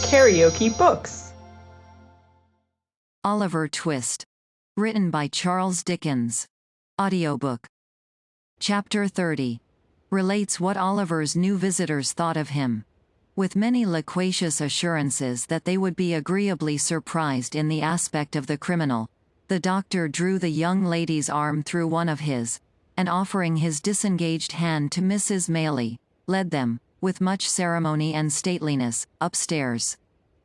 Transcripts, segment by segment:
KaraokeBooks. Oliver Twist. Written by Charles Dickens. Audiobook. Chapter 30. Relates what Oliver's new visitors thought of him. With many loquacious assurances that they would be agreeably surprised in the aspect of the criminal, the doctor drew the young lady's arm through one of his, and offering his disengaged hand to Mrs. Maylie, led them, with much ceremony and stateliness, upstairs.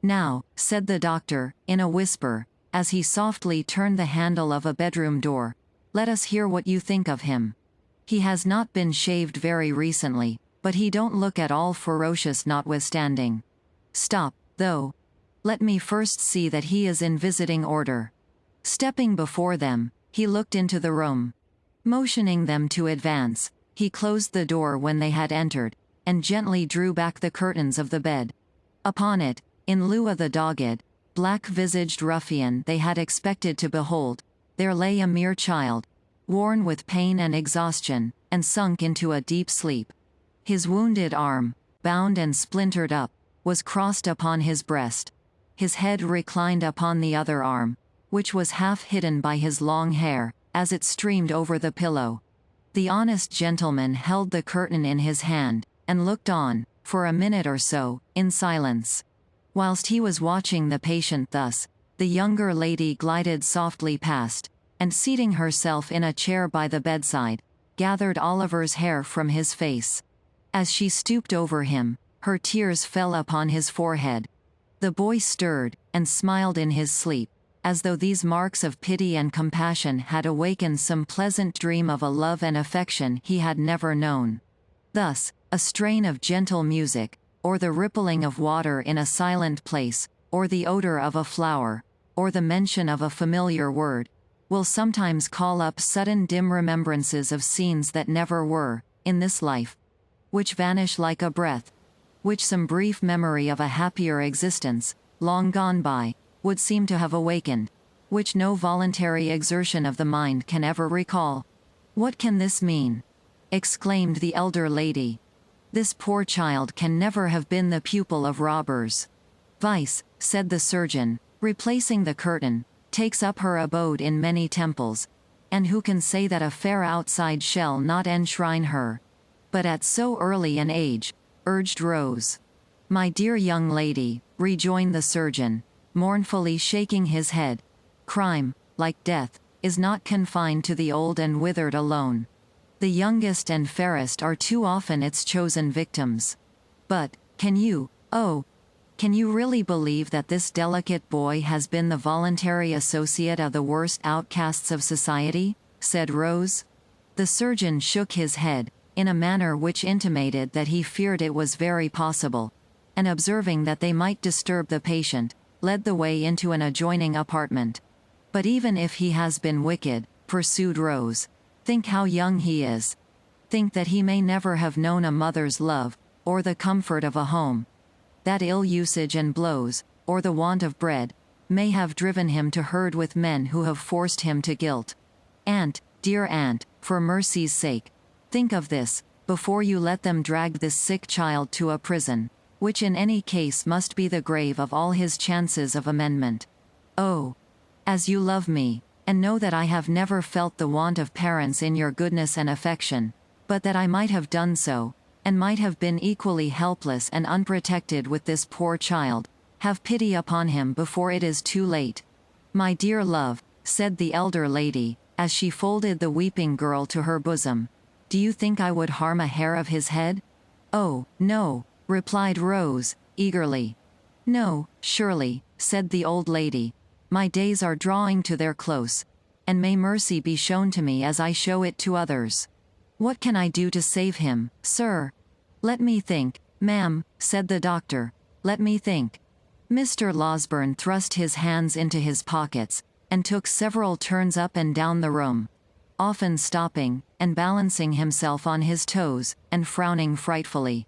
"Now," said the doctor, in a whisper, as he softly turned the handle of a bedroom door, "let us hear what you think of him. He has not been shaved very recently, but he don't look at all ferocious notwithstanding. Stop, though. Let me first see that he is in visiting order." Stepping before them, he looked into the room. Motioning them to advance, he closed the door when they had entered, and gently drew back the curtains of the bed. Upon it, in lieu of the dogged, black-visaged ruffian they had expected to behold, there lay a mere child, worn with pain and exhaustion, and sunk into a deep sleep. His wounded arm, bound and splintered up, was crossed upon his breast. His head reclined upon the other arm, which was half hidden by his long hair, as it streamed over the pillow. The honest gentleman held the curtain in his hand, and looked on, for a minute or so, in silence. Whilst he was watching the patient thus, the younger lady glided softly past, and seating herself in a chair by the bedside, gathered Oliver's hair from his face. As she stooped over him, her tears fell upon his forehead. The boy stirred, and smiled in his sleep, as though these marks of pity and compassion had awakened some pleasant dream of a love and affection he had never known. Thus, a strain of gentle music, or the rippling of water in a silent place, or the odor of a flower, or the mention of a familiar word, will sometimes call up sudden dim remembrances of scenes that never were, in this life, which vanish like a breath, which some brief memory of a happier existence, long gone by, would seem to have awakened, which no voluntary exertion of the mind can ever recall. "What can this mean?" exclaimed the elder lady. "This poor child can never have been the pupil of robbers. Vice," said the surgeon, replacing the curtain, "takes up her abode in many temples, and who can say that a fair outside shall not enshrine her? But at so early an age," urged Rose. "My dear young lady," rejoined the surgeon, mournfully shaking his head, "crime, like death, is not confined to the old and withered alone. The youngest and fairest are too often its chosen victims. But, can you really believe that this delicate boy has been the voluntary associate of the worst outcasts of society?" said Rose. The surgeon shook his head, in a manner which intimated that he feared it was very possible, and observing that they might disturb the patient, led the way into an adjoining apartment. "But even if he has been wicked," pursued Rose, "think how young he is. Think that he may never have known a mother's love, or the comfort of a home. That ill usage and blows, or the want of bread, may have driven him to herd with men who have forced him to guilt. Aunt, dear aunt, for mercy's sake, think of this, before you let them drag this sick child to a prison, which in any case must be the grave of all his chances of amendment. Oh! As you love me, and know that I have never felt the want of parents in your goodness and affection, but that I might have done so, and might have been equally helpless and unprotected with this poor child, have pity upon him before it is too late. My dear love," said the elder lady, as she folded the weeping girl to her bosom, "do you think I would harm a hair of his head?" "Oh, no," replied Rose, eagerly. "No, surely," said the old lady. "My days are drawing to their close, and may mercy be shown to me as I show it to others. What can I do to save him, sir?" "Let me think, ma'am," said the doctor. "Let me think." Mr. Losberne thrust his hands into his pockets, and took several turns up and down the room, often stopping, and balancing himself on his toes, and frowning frightfully.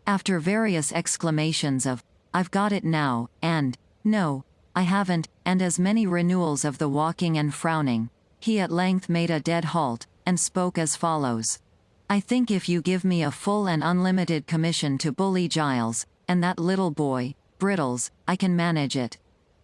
After various exclamations of, "I've got it now," and, "No, I haven't," and as many renewals of the walking and frowning, he at length made a dead halt, and spoke as follows. "I think if you give me a full and unlimited commission to bully Giles, and that little boy, Brittles, I can manage it.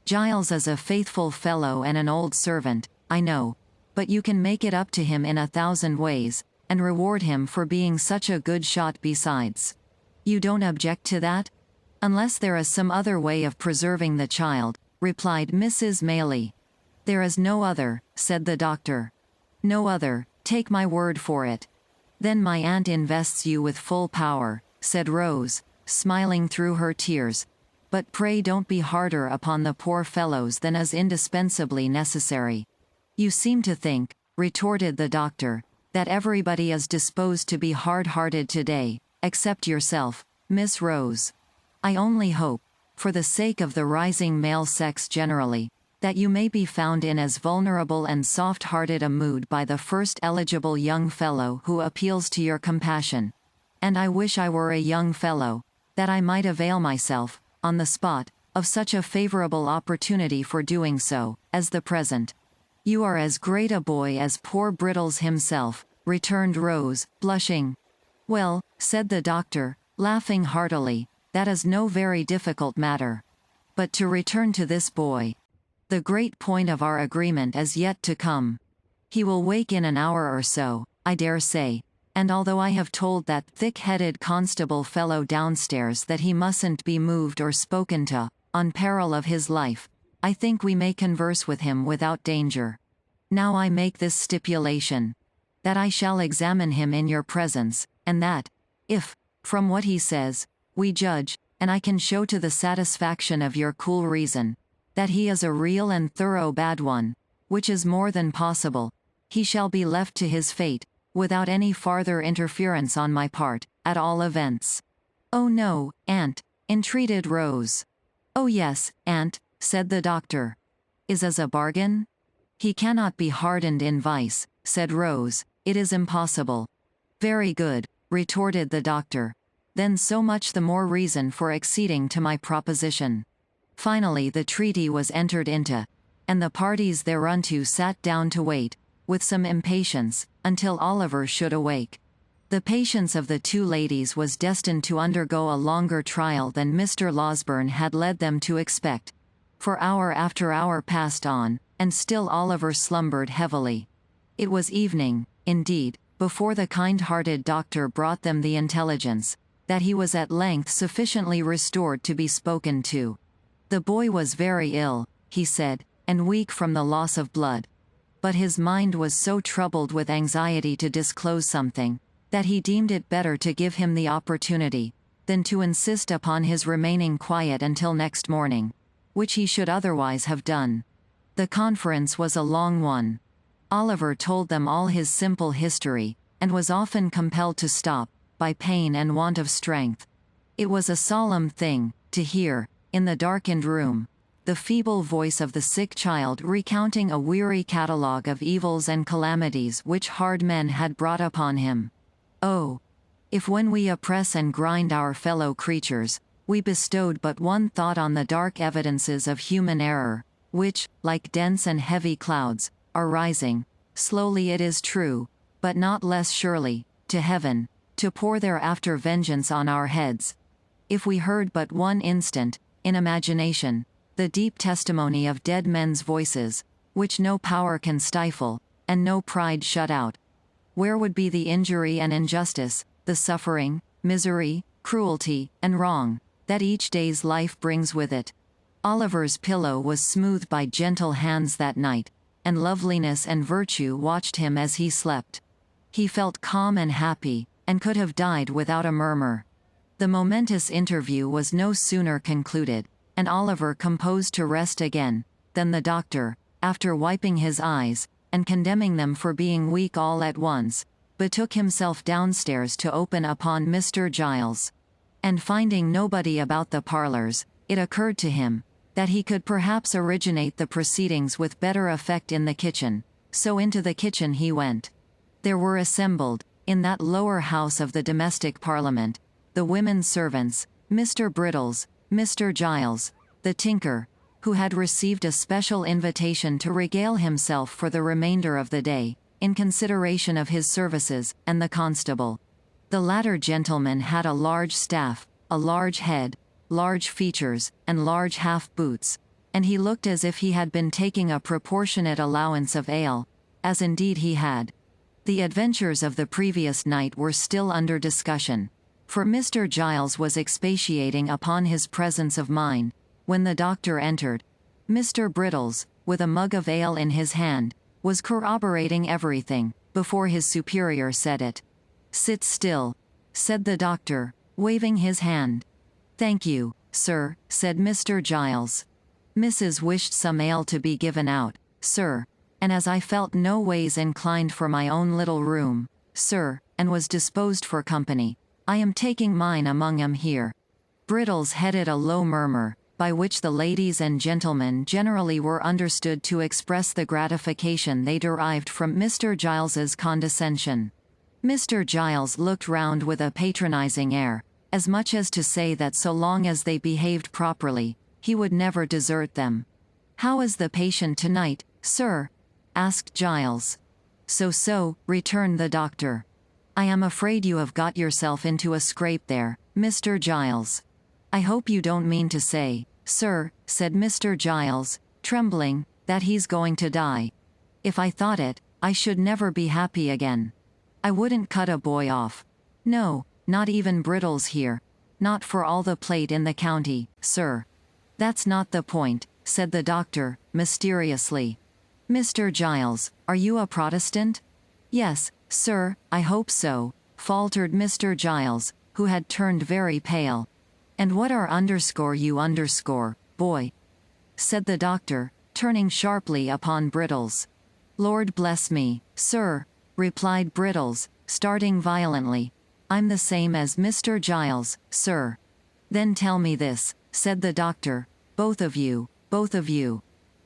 Giles is a faithful fellow and an old servant, I know. But you can make it up to him in 1,000 ways, and reward him for being such a good shot besides. You don't object to that? Unless there is some other way of preserving the child, replied Mrs. Maylie. There is no other, said the doctor. No other, take my word for it. Then my aunt invests you with full power, said Rose, smiling through her tears. But pray don't be harder upon the poor fellows than is indispensably necessary. You seem to think, retorted the doctor, that everybody is disposed to be hard-hearted today, except yourself, Miss Rose. I only hope, for the sake of the rising male sex generally, that you may be found in as vulnerable and soft-hearted a mood by the first eligible young fellow who appeals to your compassion. And I wish I were a young fellow, that I might avail myself, on the spot, of such a favorable opportunity for doing so, as the present. You are as great a boy as poor Brittles himself, returned Rose, blushing. Well, said the doctor, laughing heartily, that is no very difficult matter. But to return to this boy. The great point of our agreement is yet to come. He will wake in an hour or so, I dare say, and although I have told that thick-headed constable fellow downstairs that he mustn't be moved or spoken to, on peril of his life, I think we may converse with him without danger. Now I make this stipulation, that I shall examine him in your presence, and that, if, from what he says, we judge, and I can show to the satisfaction of your cool reason, that he is a real and thorough bad one, which is more than possible, he shall be left to his fate, without any farther interference on my part, at all events. Oh no, aunt, entreated Rose. Oh yes, aunt, said the doctor. Is as a bargain? He cannot be hardened in vice, said Rose, it is impossible. Very good, retorted the doctor. Then so much the more reason for acceding to my proposition. Finally the treaty was entered into, and the parties thereunto sat down to wait, with some impatience, until Oliver should awake. The patience of the two ladies was destined to undergo a longer trial than Mr. Losberne had led them to expect. For hour after hour passed on, and still Oliver slumbered heavily. It was evening, indeed, before the kind-hearted doctor brought them the intelligence, that he was at length sufficiently restored to be spoken to. The boy was very ill, he said, and weak from the loss of blood. But his mind was so troubled with anxiety to disclose something, that he deemed it better to give him the opportunity, than to insist upon his remaining quiet until next morning, which he should otherwise have done. The conference was a long one. Oliver told them all his simple history, and was often compelled to stop, by pain and want of strength. It was a solemn thing, to hear, in the darkened room, the feeble voice of the sick child recounting a weary catalogue of evils and calamities which hard men had brought upon him. Oh! If when we oppress and grind our fellow creatures, we bestowed but one thought on the dark evidences of human error, which, like dense and heavy clouds, are rising, slowly it is true, but not less surely, to heaven, to pour thereafter vengeance on our heads. If we heard but one instant, in imagination, the deep testimony of dead men's voices, which no power can stifle, and no pride shut out, where would be the injury and injustice, the suffering, misery, cruelty, and wrong, that each day's life brings with it? Oliver's pillow was smoothed by gentle hands that night, and loveliness and virtue watched him as he slept. He felt calm and happy, and could have died without a murmur. The momentous interview was no sooner concluded, and Oliver composed to rest again, than the doctor, after wiping his eyes, and condemning them for being weak all at once, betook himself downstairs to open upon Mr. Giles. And finding nobody about the parlors, it occurred to him, that he could perhaps originate the proceedings with better effect in the kitchen, so into the kitchen he went. There were assembled, in that lower house of the domestic parliament, the women servants, Mr. Brittles, Mr. Giles, the tinker, who had received a special invitation to regale himself for the remainder of the day, in consideration of his services, and the constable. The latter gentleman had a large staff, a large head, large features, and large half boots, and he looked as if he had been taking a proportionate allowance of ale, as indeed he had. The adventures of the previous night were still under discussion, for Mr. Giles was expatiating upon his presence of mind, when the doctor entered. Mr. Brittles, with a mug of ale in his hand, was corroborating everything, before his superior said it. "Sit still," said the doctor, waving his hand. "Thank you, sir," said Mr. Giles. "Mrs. wished some ale to be given out, sir, and as I felt no ways inclined for my own little room, sir, and was disposed for company, I am taking mine among 'em here." Brittles headed a low murmur, by which the ladies and gentlemen generally were understood to express the gratification they derived from Mr. Giles's condescension. Mr. Giles looked round with a patronizing air, as much as to say that so long as they behaved properly, he would never desert them. "How is the patient tonight, sir?" asked Giles. "So-so," returned the doctor. "I am afraid you have got yourself into a scrape there, Mr. Giles." "I hope you don't mean to say, sir," said Mr. Giles, trembling, "that he's going to die. If I thought it, I should never be happy again. I wouldn't cut a boy off. No, not even Brittles here. Not for all the plate in the county, sir." "That's not the point," said the doctor, mysteriously. "Mr. Giles, are you a Protestant?" "Yes, sir, I hope so," faltered Mr. Giles, who had turned very pale. "And what are _you_, boy?" said the doctor, turning sharply upon Brittles. "Lord bless me, sir," replied Brittles, starting violently. "I'm the same as Mr. Giles, sir." "Then tell me this," said the doctor, both of you.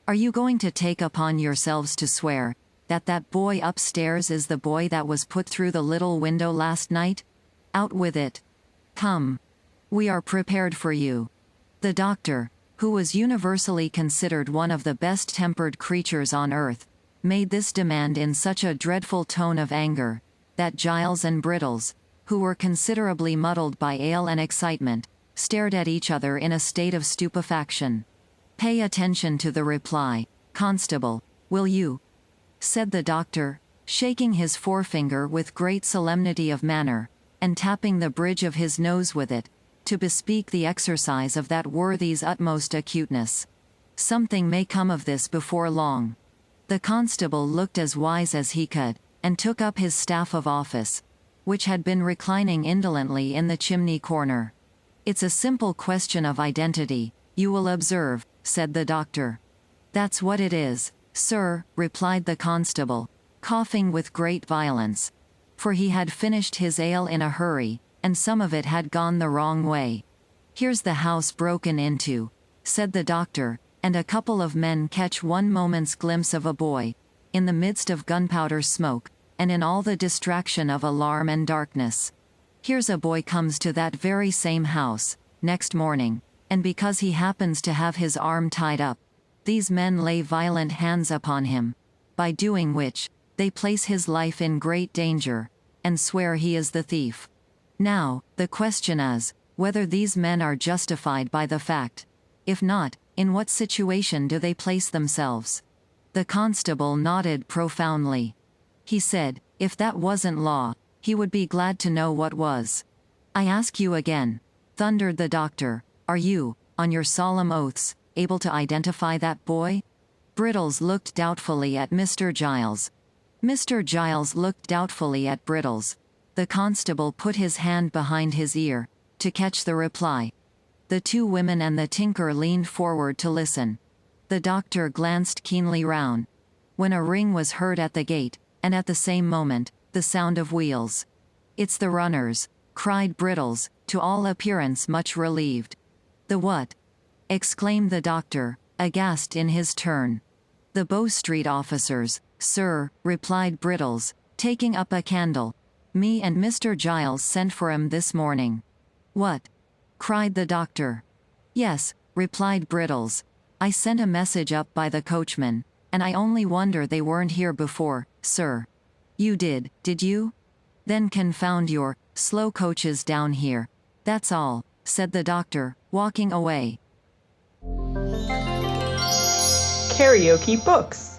"Are you going to take upon yourselves to swear that that boy upstairs is the boy that was put through the little window last night? Out with it. Come. We are prepared for you." The doctor, who was universally considered one of the best-tempered creatures on earth, made this demand in such a dreadful tone of anger, that Giles and Brittles, who were considerably muddled by ale and excitement, stared at each other in a state of stupefaction. "Pay attention to the reply, constable, will you?" said the doctor, shaking his forefinger with great solemnity of manner, and tapping the bridge of his nose with it, to bespeak the exercise of that worthy's utmost acuteness. "Something may come of this before long." The constable looked as wise as he could, and took up his staff of office, which had been reclining indolently in the chimney corner. "It's a simple question of identity, you will observe," said the doctor. "That's what it is, sir," replied the constable, coughing with great violence. For he had finished his ale in a hurry, and some of it had gone the wrong way. "Here's the house broken into," said the doctor, "and a couple of men catch one moment's glimpse of a boy, in the midst of gunpowder smoke, and in all the distraction of alarm and darkness. Here's a boy comes to that very same house, next morning, and because he happens to have his arm tied up, these men lay violent hands upon him, by doing which, they place his life in great danger, and swear he is the thief. Now, the question is, whether these men are justified by the fact. If not, in what situation do they place themselves?" The constable nodded profoundly. He said, if that wasn't law, he would be glad to know what was. "I ask you again," thundered the doctor, "are you, on your solemn oaths, able to identify that boy?" Brittles looked doubtfully at Mr. Giles. Mr. Giles looked doubtfully at Brittles. The constable put his hand behind his ear, to catch the reply. The two women and the tinker leaned forward to listen. The doctor glanced keenly round, when a ring was heard at the gate, and at the same moment, the sound of wheels. "It's the runners," cried Brittles, to all appearance much relieved. "The what?" exclaimed the doctor, aghast in his turn. "The Bow Street officers, sir," replied Brittles, taking up a candle. "Me and Mr. Giles sent for 'em this morning." "What?" cried the doctor. "Yes," replied Brittles. "I sent a message up by the coachman, and I only wonder they weren't here before, sir." "You did you? Then confound your slow coaches down here. That's all. said the doctor, walking away. KaraokeBooks.